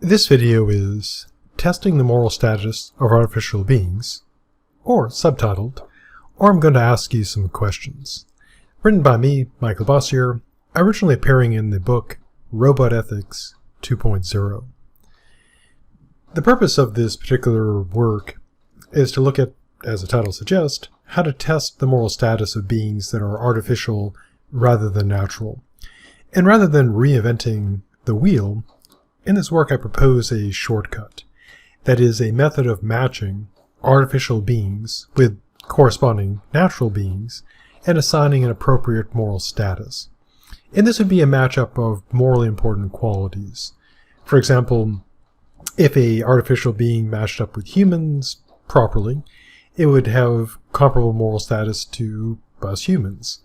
This video is Testing the Moral Status of Artificial Beings, or subtitled, or I'm going to ask you some questions. Written by me, Michael Bossier, originally appearing in the book Robot Ethics 2.0. The purpose of this particular work is to look at, as the title suggests, how to test the moral status of beings that are artificial rather than natural. And rather than reinventing the wheel, in this work I propose a shortcut, that is a method of matching artificial beings with corresponding natural beings and assigning an appropriate moral status. And this would be a matchup of morally important qualities. For example, if an artificial being matched up with humans properly, it would have comparable moral status to us humans.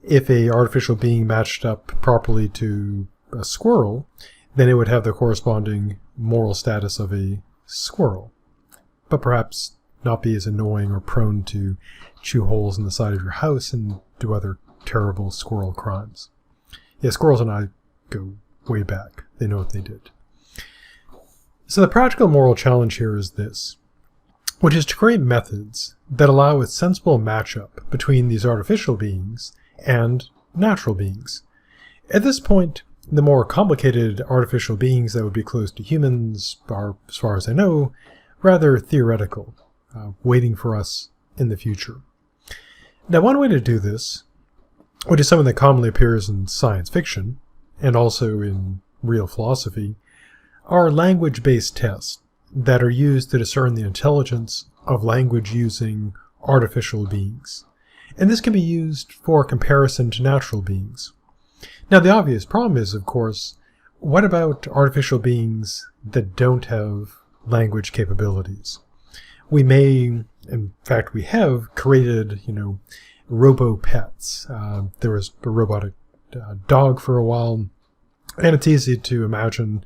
If an artificial being matched up properly to a squirrel, then it would have the corresponding moral status of a squirrel, but perhaps not be as annoying or prone to chew holes in the side of your house and do other terrible squirrel crimes. Yeah, squirrels and I go way back. They know what they did. So the practical moral challenge here is this, which is to create methods that allow a sensible matchup between these artificial beings and natural beings. At this point, the more complicated artificial beings that would be close to humans are, as far as I know, rather theoretical, waiting for us in the future. Now, one way to do this, which is something that commonly appears in science fiction, and also in real philosophy, are language-based tests that are used to discern the intelligence of language-using artificial beings. And this can be used for comparison to natural beings. Now, the obvious problem is, of course, what about artificial beings that don't have language capabilities? We may, in fact, we have created, robo-pets. There was a robotic dog for a while, and it's easy to imagine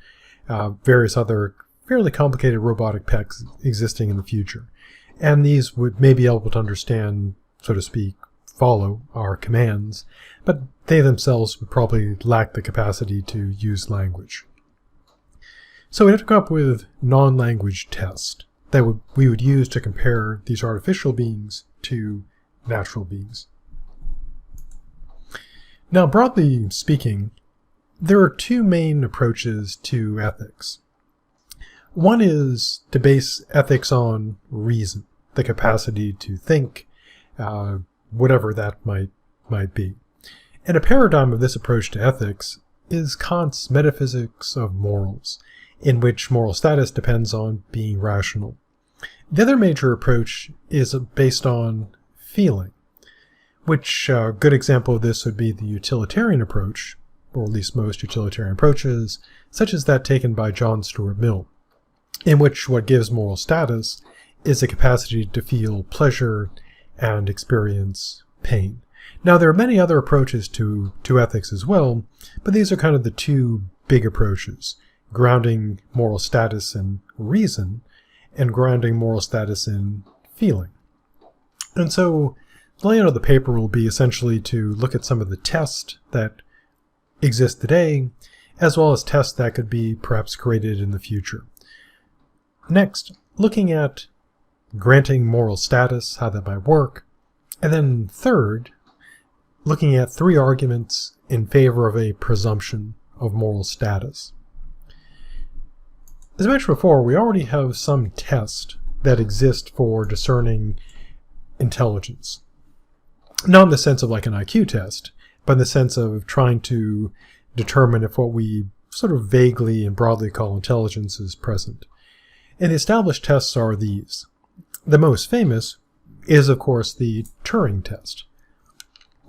various other fairly complicated robotic pets existing in the future. And these may be able to understand, so to speak, follow our commands, but they themselves would probably lack the capacity to use language. So we have to come up with non-language tests that we would use to compare these artificial beings to natural beings. Now, broadly speaking, there are two main approaches to ethics. One is to base ethics on reason, the capacity to think, whatever that might be. And a paradigm of this approach to ethics is Kant's Metaphysics of Morals, in which moral status depends on being rational. The other major approach is based on feeling, which a good example of this would be the utilitarian approach, or at least most utilitarian approaches, such as that taken by John Stuart Mill, in which what gives moral status is the capacity to feel pleasure and experience pain. Now, there are many other approaches to ethics as well, but these are kind of the two big approaches, grounding moral status in reason and grounding moral status in feeling. And so the layout of the paper will be essentially to look at some of the tests that exist today, as well as tests that could be perhaps created in the future. Next, looking at granting moral status, how that might work. And then third, looking at three arguments in favor of a presumption of moral status. As I mentioned before, we already have some tests that exist for discerning intelligence. Not in the sense of like an IQ test, but in the sense of trying to determine if what we sort of vaguely and broadly call intelligence is present. And the established tests are these. The most famous is, of course, the Turing Test.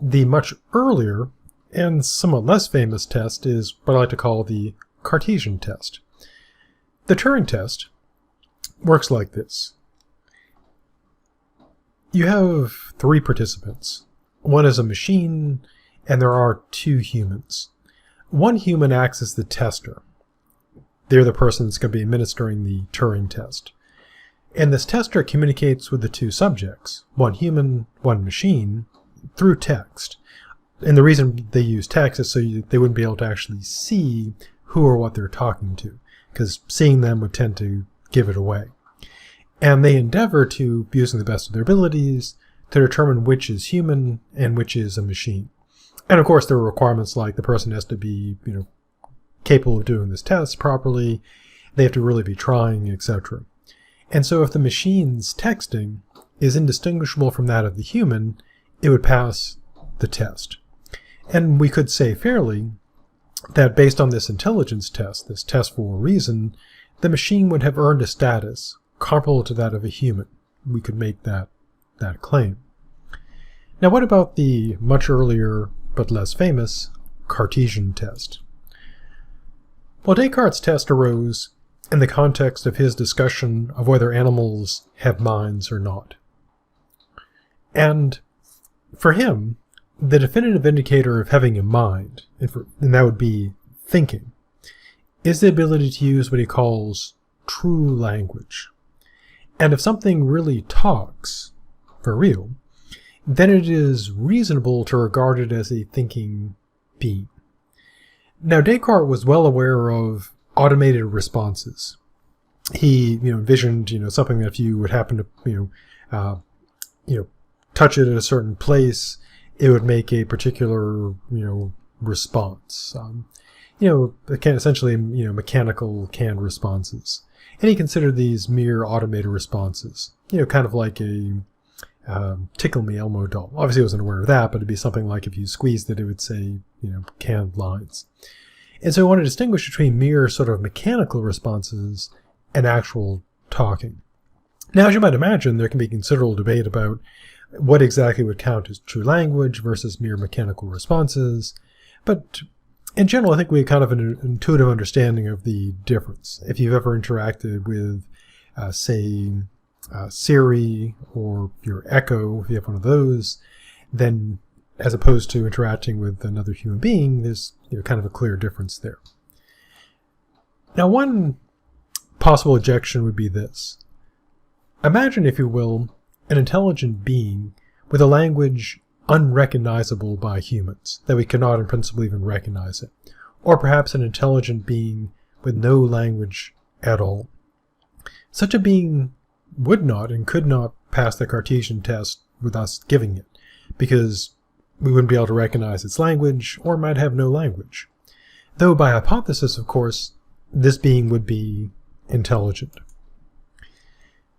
The much earlier and somewhat less famous test is what I like to call the Cartesian Test. The Turing Test works like this. You have three participants. One is a machine, and there are two humans. One human acts as the tester. They're the person that's going to be administering the Turing Test. And this tester communicates with the two subjects, one human, one machine, through text. And the reason they use text is so they wouldn't be able to actually see who or what they're talking to. because seeing them would tend to give it away. And they endeavor to, using the best of their abilities, to determine which is human and which is a machine. And of course, there are requirements like the person has to be, capable of doing this test properly. They have to really be trying, etc. And so if the machine's texting is indistinguishable from that of the human, it would pass the test. And we could say fairly that based on this intelligence test, this test for reason, the machine would have earned a status comparable to that of a human. We could make that claim. Now, what about the much earlier but less famous Cartesian test? Well, Descartes' test arose in the context of his discussion of whether animals have minds or not. And for him, the definitive indicator of having a mind, and that would be thinking, is the ability to use what he calls true language. And if something really talks, for real, then it is reasonable to regard it as a thinking being. Now, Descartes was well aware of automated responses. He, envisioned, something that if you would happen to, touch it at a certain place, it would make a particular, response. Essentially, mechanical canned responses. And he considered these mere automated responses, kind of like a Tickle Me Elmo doll. Obviously, I wasn't aware of that, but it'd be something like if you squeezed it, it would say, canned lines. And so I want to distinguish between mere sort of mechanical responses and actual talking. Now, as you might imagine, there can be considerable debate about what exactly would count as true language versus mere mechanical responses. But in general, I think we have kind of an intuitive understanding of the difference. If you've ever interacted with, say, Siri or your Echo, if you have one of those, then as opposed to interacting with another human being, there's kind of a clear difference there. Now, one possible objection would be this. Imagine, if you will, an intelligent being with a language unrecognizable by humans, that we cannot in principle even recognize it. Or perhaps an intelligent being with no language at all. Such a being would not and could not pass the Cartesian test with us giving it, because we wouldn't be able to recognize its language, or might have no language. Though by hypothesis, of course, this being would be intelligent.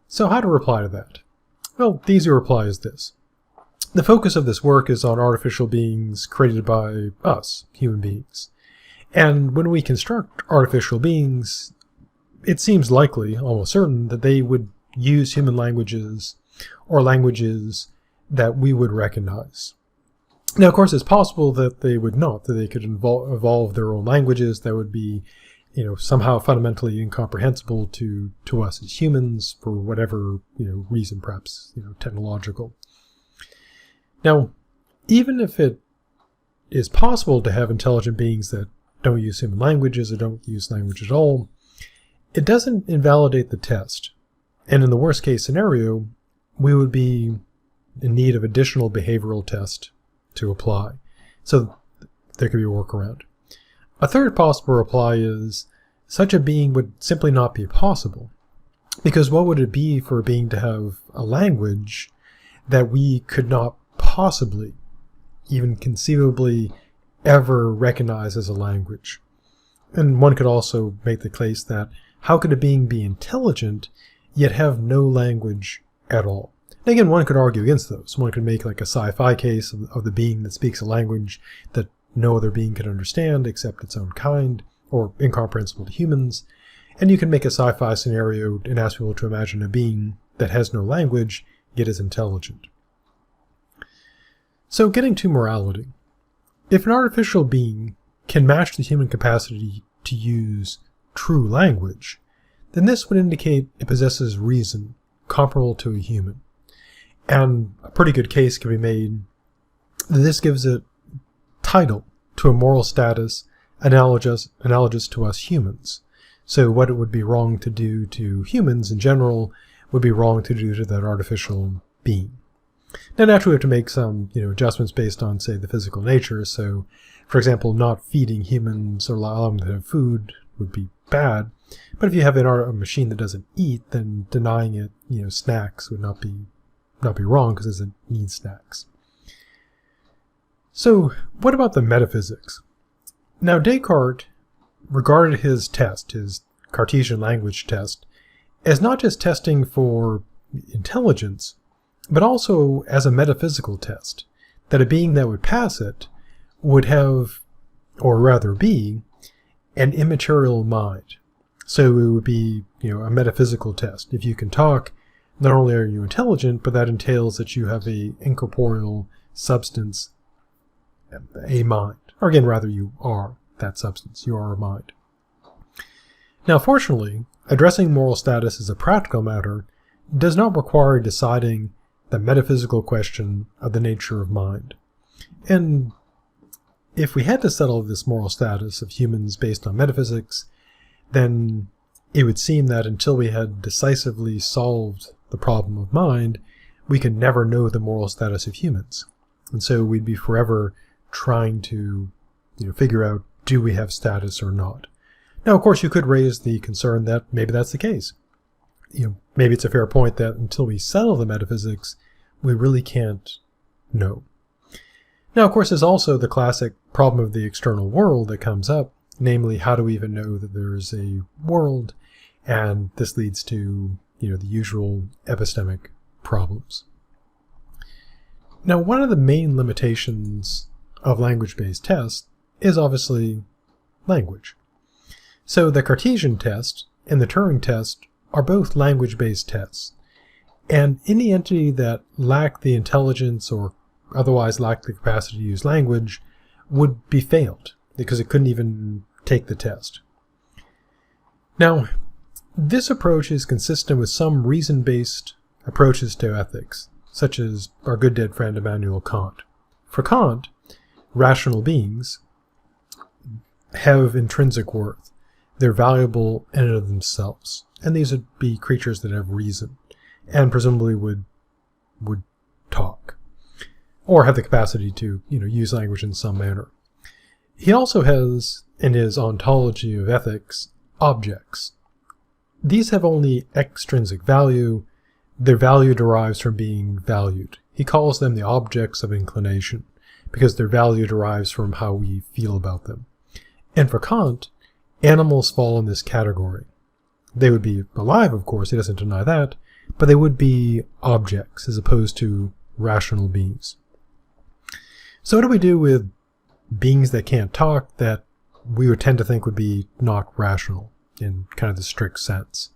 So how to reply to that? Well, the easy reply is this. The focus of this work is on artificial beings created by us, human beings. And when we construct artificial beings, it seems likely, almost certain, that they would use human languages or languages that we would recognize. Now, of course, it's possible that they would not, that they could evolve their own languages that would be, somehow fundamentally incomprehensible to us as humans for whatever, reason, perhaps, technological. Now, even if it is possible to have intelligent beings that don't use human languages or don't use language at all, it doesn't invalidate the test. And in the worst case scenario, we would be in need of additional behavioral tests to apply. So there could be a workaround. A third possible reply is such a being would simply not be possible. Because what would it be for a being to have a language that we could not possibly, even conceivably, ever recognize as a language? And one could also make the case that how could a being be intelligent yet have no language at all? And again, one could argue against those. One could make like a sci-fi case of the being that speaks a language that no other being can understand except its own kind, or incomprehensible to humans. And you can make a sci-fi scenario and ask people to imagine a being that has no language yet is intelligent. So getting to morality. If an artificial being can match the human capacity to use true language, then this would indicate it possesses reason comparable to a human. And a pretty good case can be made that this gives it title to a moral status analogous to us humans. So what it would be wrong to do to humans in general would be wrong to do to that artificial being. Now, naturally, we have to make some adjustments based on, say, the physical nature. So, for example, not feeding humans or allowing them to have food would be bad. But if you have a machine that doesn't eat, then denying it, snacks would not be wrong because it doesn't need snacks. So what about the metaphysics? Now Descartes regarded his test, his Cartesian language test, as not just testing for intelligence, but also as a metaphysical test, that a being that would pass it would have, or rather be, an immaterial mind. So it would be, a metaphysical test. If you can talk, not only are you intelligent, but that entails that you have a incorporeal substance, a mind. Or again, rather, you are that substance. You are a mind. Now, fortunately, addressing moral status as a practical matter does not require deciding the metaphysical question of the nature of mind. And if we had to settle this moral status of humans based on metaphysics, then it would seem that until we had decisively solved the problem of mind, we could never know the moral status of humans. And so we'd be forever trying to figure out, do we have status or not? Now, of course, you could raise the concern that maybe that's the case. Maybe it's a fair point that until we settle the metaphysics, we really can't know. Now, of course, there's also the classic problem of the external world that comes up, namely, how do we even know that there's a world? And this leads to, the usual epistemic problems. Now, one of the main limitations of language-based tests is obviously language. So the Cartesian test and the Turing test are both language-based tests. And any entity that lacked the intelligence or otherwise lacked the capacity to use language would be failed because it couldn't even take the test. Now, this approach is consistent with some reason-based approaches to ethics, such as our good dead friend Immanuel Kant. For Kant, rational beings have intrinsic worth. They're valuable in and of themselves. And these would be creatures that have reason and presumably would talk or have the capacity to, use language in some manner. He also has, in his ontology of ethics, objects. These have only extrinsic value. Their value derives from being valued. He calls them the objects of inclination because their value derives from how we feel about them. And for Kant, animals fall in this category. They would be alive, of course, he doesn't deny that, but they would be objects as opposed to rational beings. So what do we do with beings that can't talk that we would tend to think would be not rational in kind of the strict sense?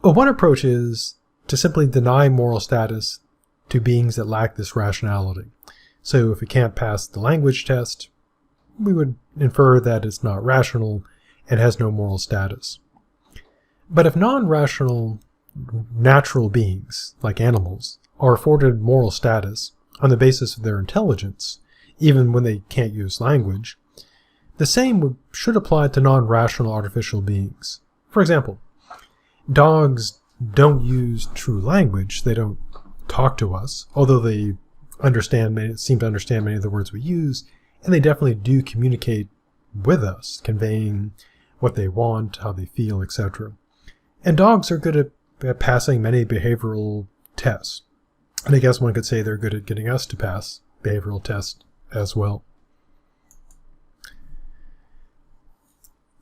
Well, one approach is to simply deny moral status to beings that lack this rationality. So if it can't pass the language test, we would infer that it's not rational and has no moral status. But if non-rational natural beings, like animals, are afforded moral status on the basis of their intelligence, even when they can't use language, the same should apply to non-rational artificial beings. For example, dogs don't use true language. They don't talk to us, although they seem to understand many of the words we use, and they definitely do communicate with us, conveying what they want, how they feel, etc. And dogs are good at passing many behavioral tests. And I guess one could say they're good at getting us to pass behavioral tests as well.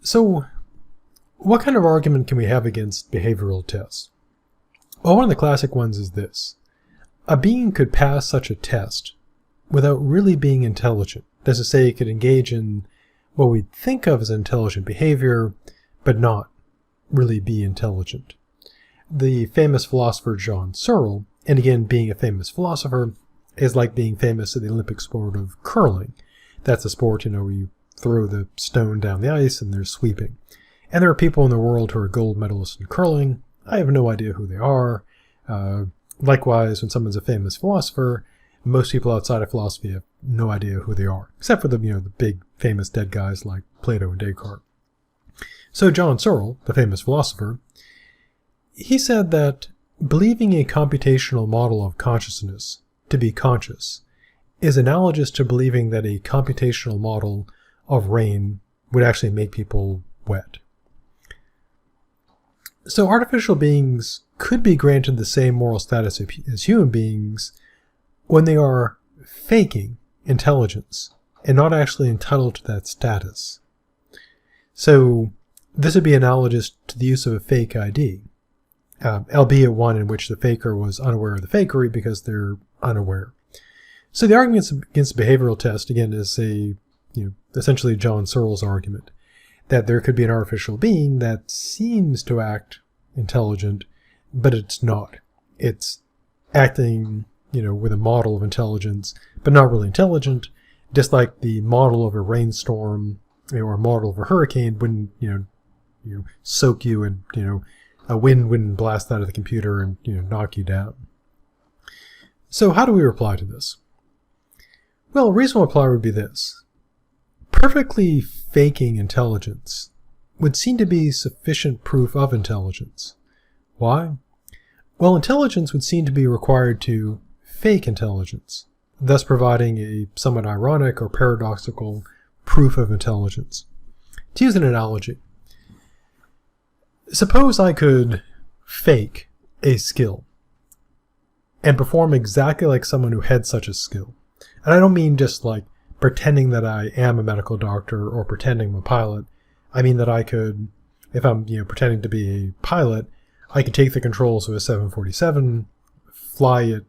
So, what kind of argument can we have against behavioral tests? Well, one of the classic ones is this. A being could pass such a test without really being intelligent. That is to say, it could engage in what we'd think of as intelligent behavior, but not really be intelligent. The famous philosopher John Searle, and again, being a famous philosopher, is like being famous at the Olympic sport of curling. That's a sport, where you throw the stone down the ice and they're sweeping. And there are people in the world who are gold medalists in curling. I have no idea who they are. Likewise, when someone's a famous philosopher, most people outside of philosophy have no idea who they are, except for the big famous dead guys like Plato and Descartes. So John Searle, the famous philosopher, he said that believing a computational model of consciousness to be conscious is analogous to believing that a computational model of rain would actually make people wet. So artificial beings could be granted the same moral status as human beings when they are faking intelligence and not actually entitled to that status. So this would be analogous to the use of a fake ID, albeit one in which the faker was unaware of the fakery because they're unaware. So the arguments against the behavioral test, again, is essentially John Searle's argument, that there could be an artificial being that seems to act intelligent, but it's not. It's acting, with a model of intelligence, but not really intelligent, just like the model of a rainstorm or a model of a hurricane wouldn't, soak you and, a wind wouldn't blast out of the computer and, knock you down. So how do we reply to this? Well, a reasonable reply would be this. Perfectly faking intelligence would seem to be sufficient proof of intelligence. Why? Well, intelligence would seem to be required to fake intelligence, thus providing a somewhat ironic or paradoxical proof of intelligence. To use an analogy, suppose I could fake a skill and perform exactly like someone who had such a skill. And I don't mean just like pretending that I am a medical doctor or pretending I'm a pilot. I mean that I could, if I'm pretending to be a pilot, I could take the controls of a 747, fly it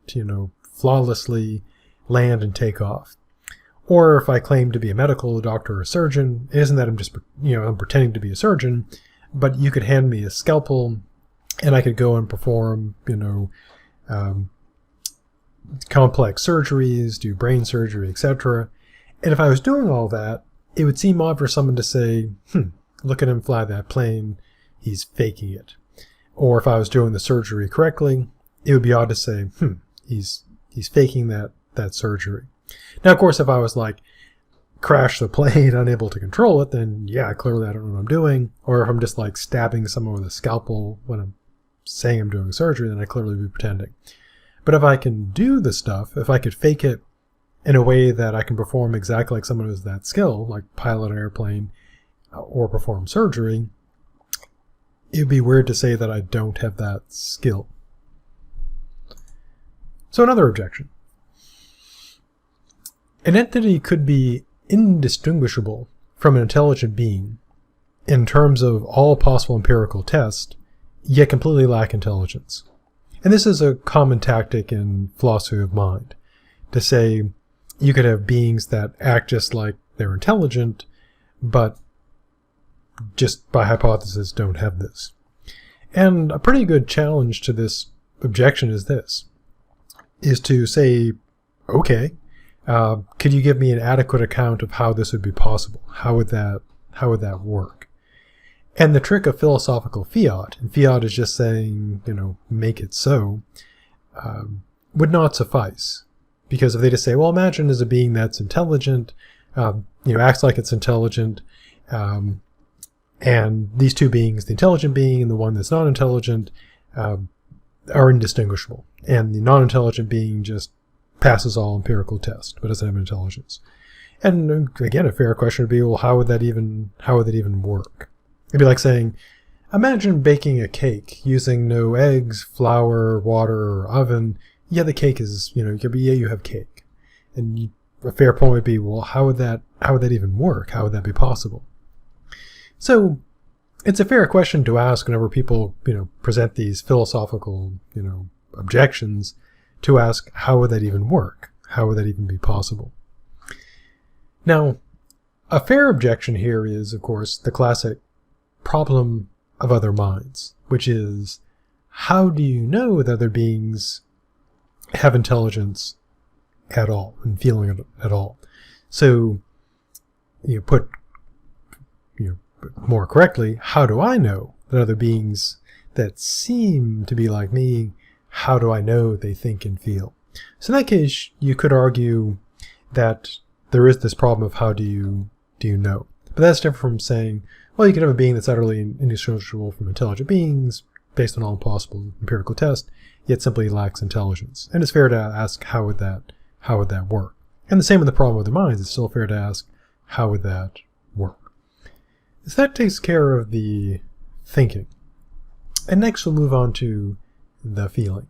flawlessly, land and take off. Or if I claim to be a medical doctor or a surgeon, it isn't that I'm just I'm pretending to be a surgeon, but you could hand me a scalpel and I could go and perform complex surgeries, do brain surgery, etc. And if I was doing all that, it would seem odd for someone to say, look at him fly that plane, he's faking it. Or if I was doing the surgery correctly, it would be odd to say, he's faking that surgery. Now, of course, if I was like, crash the plane, unable to control it, then yeah, clearly I don't know what I'm doing. Or if I'm just like stabbing someone with a scalpel when I'm saying I'm doing surgery, then I clearly would be pretending. But if I can do the stuff, if I could fake it in a way that I can perform exactly like someone who has that skill, like pilot an airplane or perform surgery, it would be weird to say that I don't have that skill. So another objection. An entity could be indistinguishable from an intelligent being in terms of all possible empirical tests, yet completely lack intelligence. And this is a common tactic in philosophy of mind, to say you could have beings that act just like they're intelligent, but just by hypothesis don't have this. And a pretty good challenge to this objection is this, is to say, okay, could you give me an adequate account of how this would be possible? How would that work? And the trick of philosophical fiat, and fiat is just saying, make it so, would not suffice. Because if they just say, well, imagine as a being that's intelligent, acts like it's intelligent, and these two beings, the intelligent being and the one that's not intelligent, are indistinguishable. And the non-intelligent being just passes all empirical tests, but doesn't have intelligence. And again, a fair question would be, well, how would that even work? It'd be like saying, imagine baking a cake using no eggs, flour, water, or oven. Yeah, the cake is, you have cake. And a fair point would be, well, how would that even work? How would that be possible? So it's a fair question to ask whenever people, present these philosophical, objections, to ask, how would that even work? How would that even be possible? Now, a fair objection here is, of course, the classic problem of other minds, which is, how do you know that other beings have intelligence at all and feeling at all? So, put more correctly, how do I know that other beings that seem to be like me, how do I know they think and feel? So in that case, you could argue that there is this problem of how do you know? But that's different from saying, well, you could have a being that's utterly indistinguishable from intelligent beings based on all possible empirical tests, yet simply lacks intelligence. And it's fair to ask, how would that work? And the same with the problem of other minds. It's still fair to ask, how would that work? So that takes care of the thinking. And next we'll move on to the feeling.